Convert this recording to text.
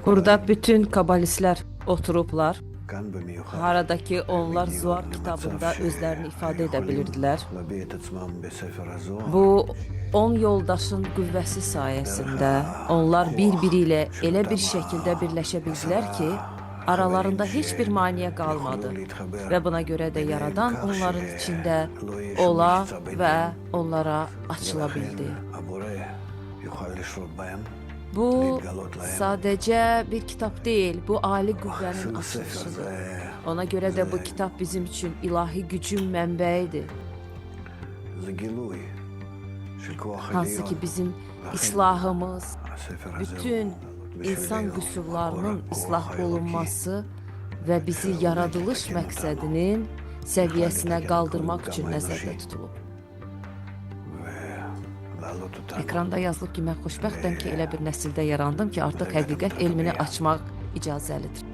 Burada bütün kabalistlər oturublar. Haradaki onlar Zuar kitabında özlərini ifadə edə bilirdilər. Bu 10 yoldaşın qüvvəsi sayəsində onlar bir-biri ilə elə bir şəkildə birləşə bildilər ki, aralarında heç bir maneə qalmadı və buna görə də Yaradan onların içində ola və onlara açıla bildi. Bu sadəcə bir kitab deyil, bu ali qüvvənin açılışıdır. Ona görə də bu kitab bizim üçün ilahi gücün mənbəyidir. Hansı ki bizim islahımız, bütün insan qüsurlarının islah olunması və bizi yaradılış məqsədinin səviyyəsinə qaldırmaq üçün nəzərdə tutulub. Ekranda yazılıb ki, mən xoşbəxtəm ki, elə bir nəsildə yarandım ki, artıq həqiqət elmini açmaq icazəlidir.